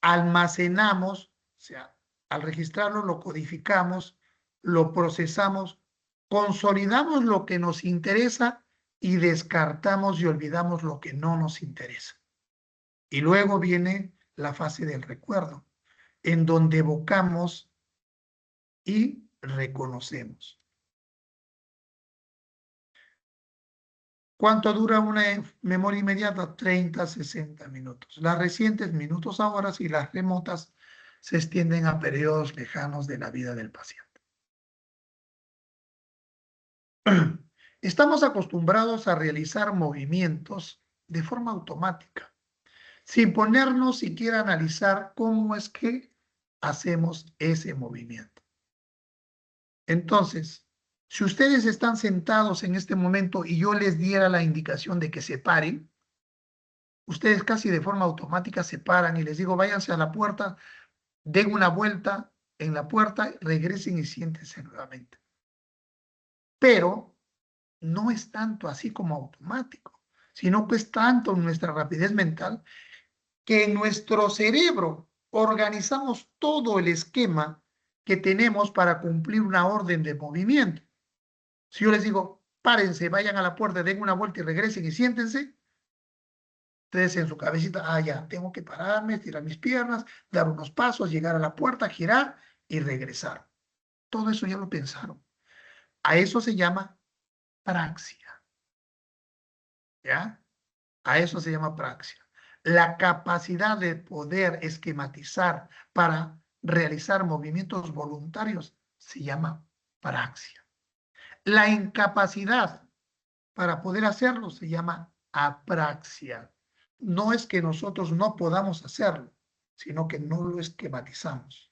[SPEAKER 1] almacenamos, o sea, al registrarlo lo codificamos, lo procesamos, consolidamos lo que nos interesa y descartamos y olvidamos lo que no nos interesa. Y luego viene la fase del recuerdo, en donde evocamos y reconocemos. ¿Cuánto dura una memoria inmediata? 30, 60 minutos. Las recientes, minutos a horas, y las remotas se extienden a periodos lejanos de la vida del paciente. Estamos acostumbrados a realizar movimientos de forma automática, sin ponernos siquiera a analizar cómo es que hacemos ese movimiento. Entonces, si ustedes están sentados en este momento y yo les diera la indicación de que se paren, ustedes casi de forma automática se paran y les digo, váyanse a la puerta, den una vuelta en la puerta, regresen y siéntense nuevamente. Pero no es tanto así como automático, sino que es tanto nuestra rapidez mental que en nuestro cerebro organizamos todo el esquema que tenemos para cumplir una orden de movimiento. Si yo les digo, párense, vayan a la puerta, den una vuelta y regresen y siéntense, ustedes en su cabecita, ya, tengo que pararme, estirar mis piernas, dar unos pasos, llegar a la puerta, girar y regresar. Todo eso ya lo pensaron. A eso se llama praxia. ¿Ya? A eso se llama praxia. La capacidad de poder esquematizar para realizar movimientos voluntarios se llama praxia. La incapacidad para poder hacerlo se llama apraxia. No es que nosotros no podamos hacerlo, sino que no lo esquematizamos.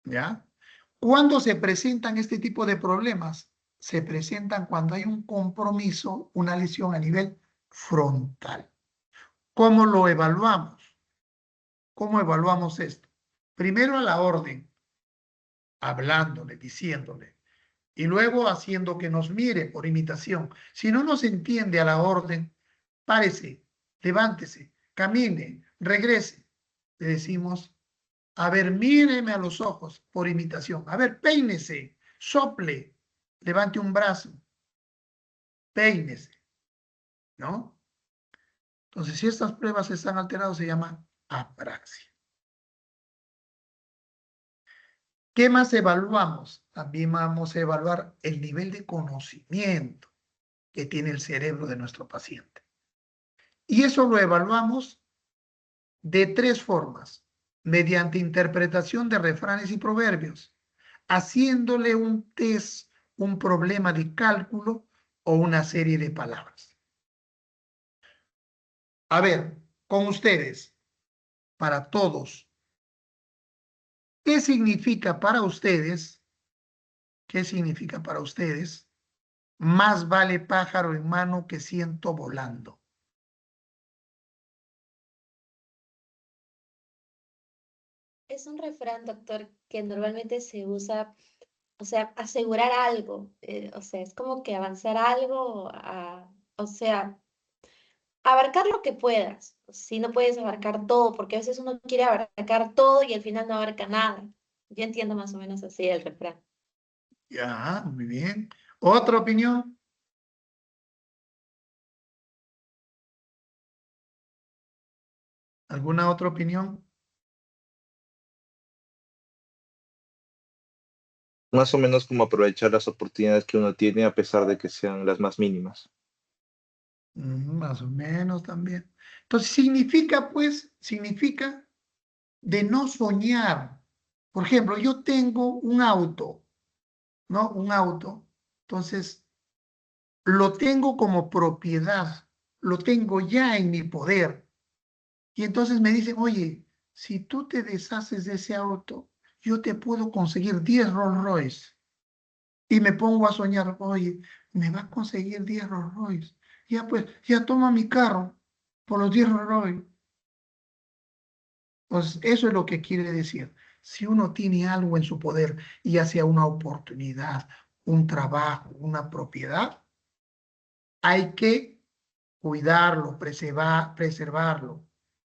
[SPEAKER 1] ¿Ya? ¿Cuándo se presentan este tipo de problemas? Se presentan cuando hay un compromiso, una lesión a nivel frontal. ¿Cómo lo evaluamos? ¿Cómo evaluamos esto? Primero a la orden, hablándole, diciéndole, y luego haciendo que nos mire por imitación. Si no nos entiende a la orden, párese, levántese, camine, regrese. Le decimos, a ver, míreme a los ojos por imitación. A ver, peínese, sople, levante un brazo, peínese, ¿no? Entonces, si estas pruebas están alteradas, se llama apraxia. ¿Qué más evaluamos? También vamos a evaluar el nivel de conocimiento que tiene el cerebro de nuestro paciente. Y eso lo evaluamos de 3 formas. Mediante interpretación de refranes y proverbios, haciéndole un test, un problema de cálculo o una serie de palabras. A ver, con ustedes, para todos, ¿qué significa para ustedes? ¿Qué significa para ustedes? Más vale pájaro en mano que ciento volando.
[SPEAKER 2] Es un refrán, doctor, que normalmente se usa, o sea, asegurar algo, o sea, es como que avanzar algo, o sea, abarcar lo que puedas. Si no puedes abarcar todo, porque a veces uno quiere abarcar todo y al final no abarca nada. Yo entiendo más o menos así el refrán.
[SPEAKER 1] Ya, muy bien. ¿Otra opinión? ¿Alguna otra opinión?
[SPEAKER 3] Más o menos como aprovechar las oportunidades que uno tiene a pesar de que sean las más mínimas.
[SPEAKER 1] Más o menos también. Entonces, significa, pues, significa de no soñar Por ejemplo, yo tengo un auto, ¿no? Un auto. Entonces, lo tengo como propiedad, lo tengo ya en mi poder. Y entonces me dicen, oye, si tú te deshaces de ese auto, yo te puedo conseguir 10 Rolls Royce. Y me pongo a soñar, oye, me va a conseguir 10 Rolls Royce. Ya pues, ya toma mi carro por los 10 Rolls Royce. Pues eso es lo que quiere decir. Si uno tiene algo en su poder, ya sea una oportunidad, un trabajo, una propiedad, hay que cuidarlo, preservarlo.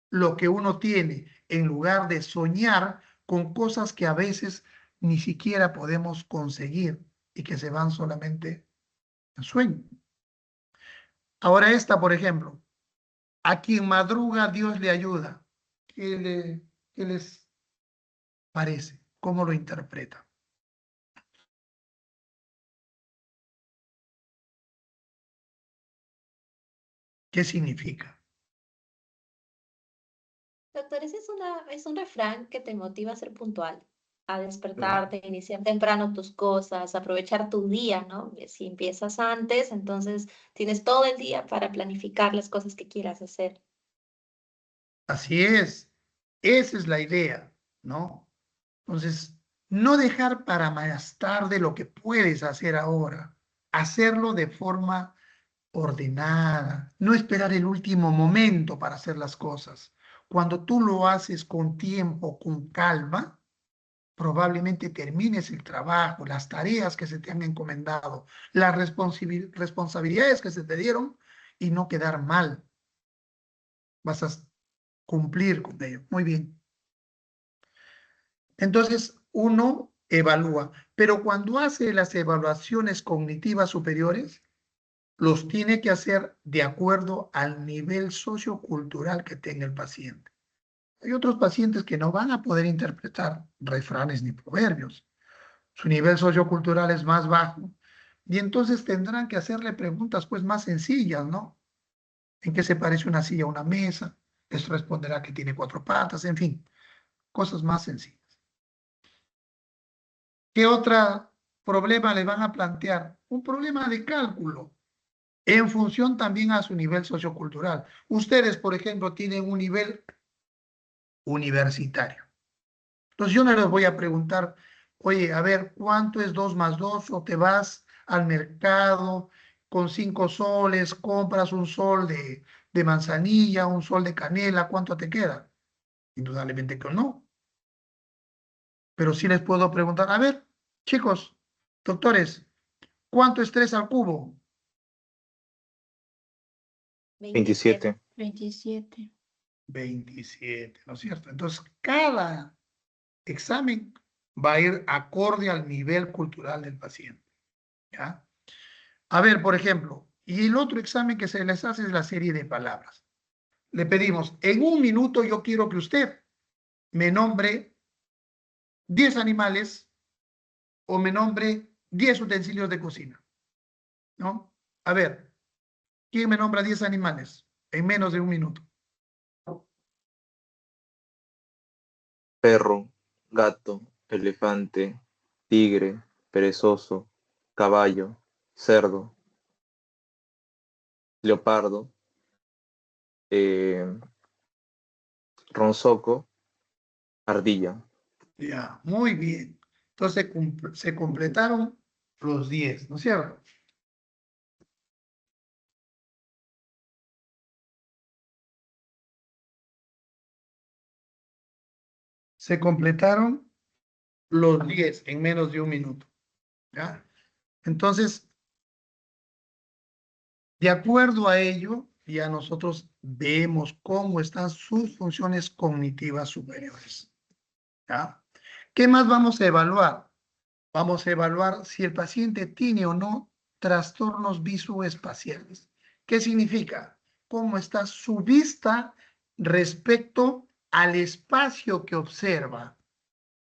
[SPEAKER 1] Lo que uno tiene, en lugar de soñar con cosas que a veces ni siquiera podemos conseguir y que se van solamente en sueño. Ahora esta, por ejemplo, a quien madruga Dios le ayuda. ¿Qué les parece? ¿Cómo lo interpretan? ¿Qué significa?
[SPEAKER 2] Doctor, ese es un refrán que te motiva a ser puntual, a
[SPEAKER 1] Claro.
[SPEAKER 2] despertarte, a iniciar temprano tus cosas, a aprovechar tu día, ¿no? Si empiezas antes, entonces tienes todo el día para planificar las cosas que quieras hacer.
[SPEAKER 1] Así es. Esa es la idea, ¿no? Entonces, no dejar para más tarde lo que puedes hacer ahora. Hacerlo de forma ordenada. No esperar el último momento para hacer las cosas. Cuando tú lo haces con tiempo, con calma, probablemente termines el trabajo, las tareas que se te han encomendado, las responsabilidades que se te dieron y no quedar mal. Vas a cumplir con ello. Muy bien. Entonces, uno evalúa, pero cuando hace las evaluaciones cognitivas superiores, los tiene que hacer de acuerdo al nivel sociocultural que tenga el paciente. Hay otros pacientes que no van a poder interpretar refranes ni proverbios. Su nivel sociocultural es más bajo y entonces tendrán que hacerle preguntas pues más sencillas, ¿no? ¿En qué se parece una silla a una mesa? Les responderá que tiene 4 patas, en fin, cosas más sencillas. ¿Qué otro problema le van a plantear? Un problema de cálculo en función también a su nivel sociocultural. Ustedes, por ejemplo, tienen un nivel universitario. Entonces yo no les voy a preguntar, oye, a ver, ¿cuánto es 2 más 2? O te vas al mercado con 5 soles, compras un sol de manzanilla, un sol de canela, ¿cuánto te queda? Indudablemente que no. Pero sí les puedo preguntar, a ver, chicos, doctores, ¿cuánto es 3 al cubo?
[SPEAKER 2] 27.
[SPEAKER 3] 27.
[SPEAKER 2] 27.
[SPEAKER 1] 27, ¿no es cierto? Entonces, cada examen va a ir acorde al nivel cultural del paciente, ¿ya? A ver, por ejemplo, y el otro examen que se les hace es la serie de palabras. Le pedimos, en un minuto yo quiero que usted me nombre 10 animales o me nombre 10 utensilios de cocina, ¿no? A ver, ¿quién me nombra 10 animales en menos de un minuto?
[SPEAKER 3] Perro, gato, elefante, tigre, perezoso, caballo, cerdo, leopardo, eh, ronzoco, ardilla.
[SPEAKER 1] Ya, muy bien. Entonces se completaron los 10, ¿no es cierto? Se completaron los 10 en menos de un minuto, ¿ya? Entonces, de acuerdo a ello, ya nosotros vemos cómo están sus funciones cognitivas superiores, ¿ya? ¿Qué más vamos a evaluar? Vamos a evaluar si el paciente tiene o no trastornos visoespaciales. ¿Qué significa? ¿Cómo está su vista respecto al espacio que observa?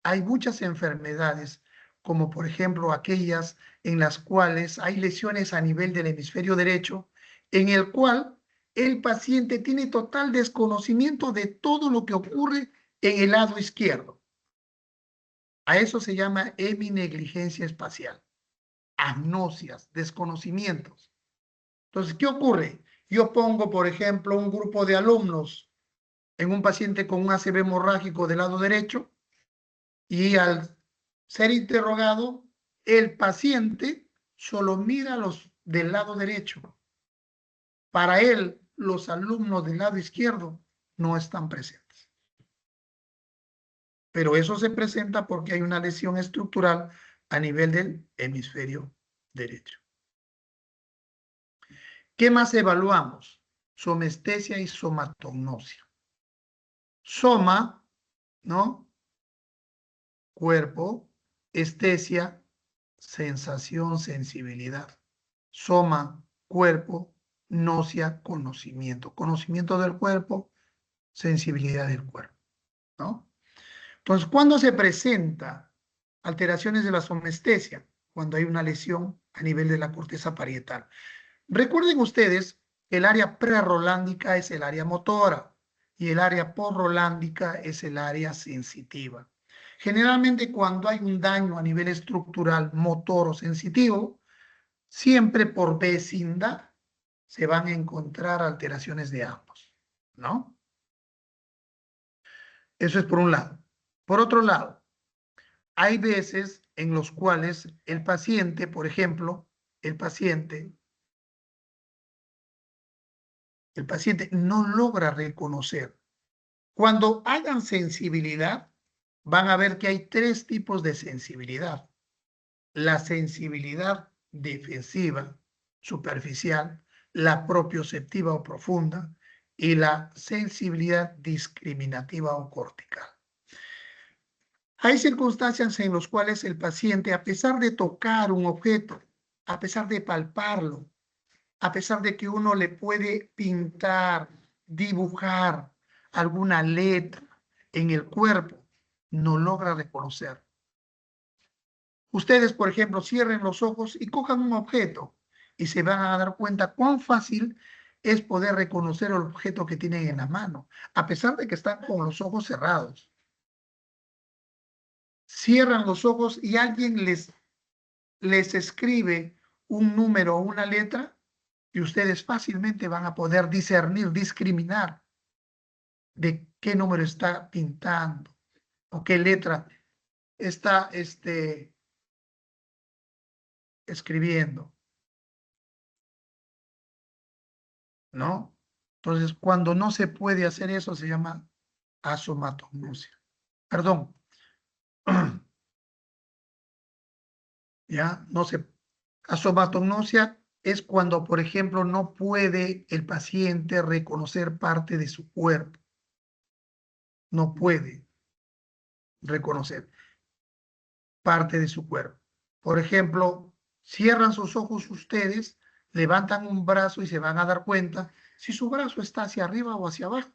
[SPEAKER 1] Hay muchas enfermedades, como por ejemplo aquellas en las cuales hay lesiones a nivel del hemisferio derecho, en el cual el paciente tiene total desconocimiento de todo lo que ocurre en el lado izquierdo. A eso se llama heminegligencia espacial. Agnosias, desconocimientos. Entonces, ¿qué ocurre? Yo pongo, por ejemplo, un grupo de alumnos en un paciente con un ACV hemorrágico del lado derecho y al ser interrogado, el paciente solo mira los del lado derecho. Para él, los alumnos del lado izquierdo no están presentes. Pero eso se presenta porque hay una lesión estructural a nivel del hemisferio derecho. ¿Qué más evaluamos? Somestesia y somatognosia. Soma, ¿no? Cuerpo, estesia, sensación, sensibilidad. Soma, cuerpo, gnosia, conocimiento. Conocimiento del cuerpo, sensibilidad del cuerpo, ¿no? Entonces, ¿cuándo se presenta alteraciones de la somestesia? Cuando hay una lesión a nivel de la corteza parietal. Recuerden ustedes que el área prerolándica es el área motora y el área posrolándica es el área sensitiva. Generalmente cuando hay un daño a nivel estructural, motor o sensitivo, siempre por vecindad se van a encontrar alteraciones de ambos, ¿no? Eso es por un lado. Por otro lado, hay veces en los cuales el paciente, por ejemplo, el paciente no logra reconocer. Cuando hagan sensibilidad, van a ver que hay tres tipos de sensibilidad. La sensibilidad defensiva, superficial, la propioceptiva o profunda y la sensibilidad discriminativa o cortical. Hay circunstancias en las cuales el paciente, a pesar de tocar un objeto, a pesar de palparlo, a pesar de que uno le puede pintar, dibujar alguna letra en el cuerpo, no logra reconocer. Ustedes, por ejemplo, cierren los ojos y cojan un objeto y se van a dar cuenta cuán fácil es poder reconocer el objeto que tienen en la mano, a pesar de que están con los ojos cerrados. Cierran los ojos y alguien les escribe un número o una letra y ustedes fácilmente van a poder discernir, discriminar de qué número está pintando o qué letra está escribiendo, ¿no? Entonces, cuando no se puede hacer eso, se llama asomatognosia. Perdón. ¿Ya? No se... Asomatognosia es cuando, por ejemplo, no puede el paciente reconocer parte de su cuerpo. No puede reconocer parte de su cuerpo. Por ejemplo, cierran sus ojos ustedes, levantan un brazo y se van a dar cuenta si su brazo está hacia arriba o hacia abajo.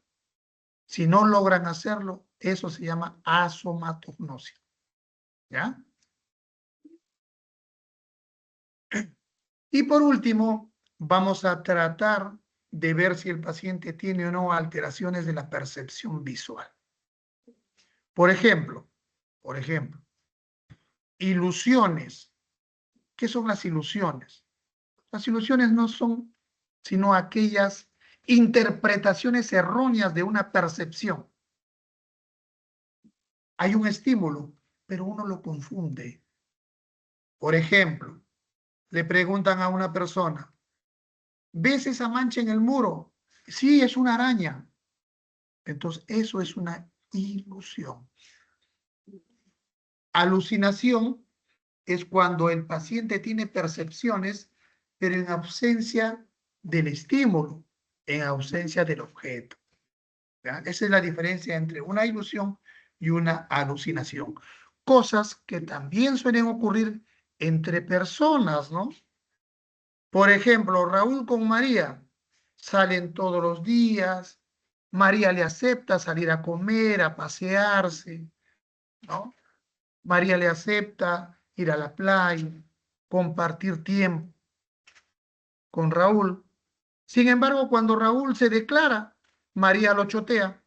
[SPEAKER 1] Si no logran hacerlo, eso se llama asomatognosia. ¿Ya? Y por último, vamos a tratar de ver si el paciente tiene o no alteraciones de la percepción visual. Por ejemplo, ilusiones. ¿Qué son las ilusiones? Las ilusiones no son sino aquellas interpretaciones erróneas de una percepción. Hay un estímulo, pero uno lo confunde. Por ejemplo, le preguntan a una persona, ¿ves esa mancha en el muro? Sí, es una araña. Entonces, eso es una ilusión. Alucinación es cuando el paciente tiene percepciones, pero en ausencia del estímulo, en ausencia del objeto. ¿Ya? Esa es la diferencia entre una ilusión y una alucinación. Cosas que también suelen ocurrir entre personas, ¿no? Por ejemplo, Raúl con María salen todos los días, María le acepta salir a comer, a pasearse, ¿no? María le acepta ir a la playa, compartir tiempo con Raúl. Sin embargo, cuando Raúl se declara, María lo chotea.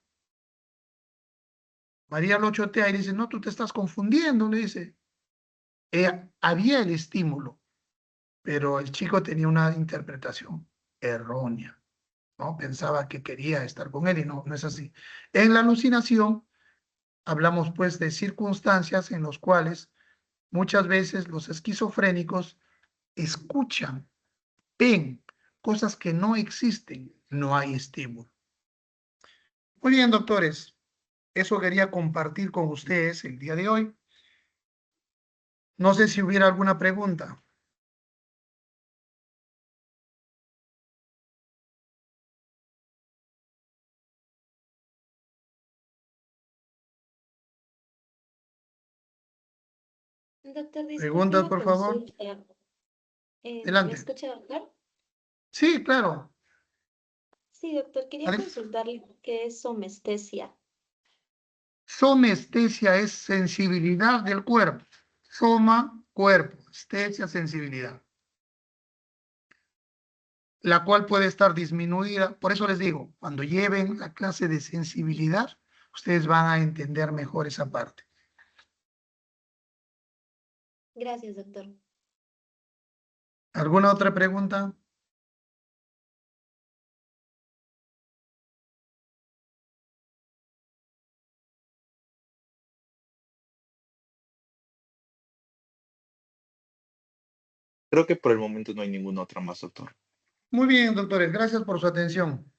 [SPEAKER 1] María lo chotea y dice, no, tú te estás confundiendo, le dice. Había el estímulo, pero el chico tenía una interpretación errónea, ¿no? Pensaba que quería estar con él y no, no es así. En la alucinación hablamos pues de circunstancias en las cuales muchas veces los esquizofrénicos escuchan, ven cosas que no existen, no hay estímulo. Muy bien, doctores, eso quería compartir con ustedes el día de hoy. No sé si hubiera alguna pregunta.
[SPEAKER 2] Doctor, disculpe
[SPEAKER 1] Preguntas,
[SPEAKER 2] una
[SPEAKER 1] por favor.
[SPEAKER 2] consulta. ¿Me
[SPEAKER 1] Adelante.
[SPEAKER 2] escucha, doctor?
[SPEAKER 1] Sí, claro.
[SPEAKER 2] Sí, doctor, quería consultarle qué es somestesia.
[SPEAKER 1] Somestesia es sensibilidad del cuerpo. Soma, cuerpo. Estesia, sensibilidad. La cual puede estar disminuida. Por eso les digo, cuando lleven la clase de sensibilidad, ustedes van a entender mejor esa parte.
[SPEAKER 2] Gracias, doctor.
[SPEAKER 1] ¿Alguna otra pregunta?
[SPEAKER 3] Creo que por el momento no hay ninguna otra más, doctor.
[SPEAKER 1] Muy bien, doctores. Gracias por su atención.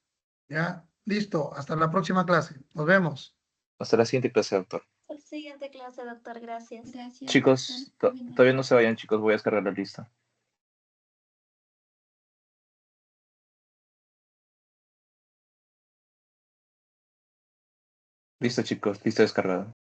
[SPEAKER 1] Ya, listo. Hasta la próxima clase. Nos vemos.
[SPEAKER 3] Hasta la siguiente clase, doctor.
[SPEAKER 2] Siguiente clase, doctor, gracias.
[SPEAKER 4] Gracias,
[SPEAKER 3] Chicos,
[SPEAKER 4] doctor. Buenas
[SPEAKER 3] todavía no
[SPEAKER 4] noches.
[SPEAKER 3] se vayan, chicos, voy a descargar la lista. Listo, chicos, lista descargada.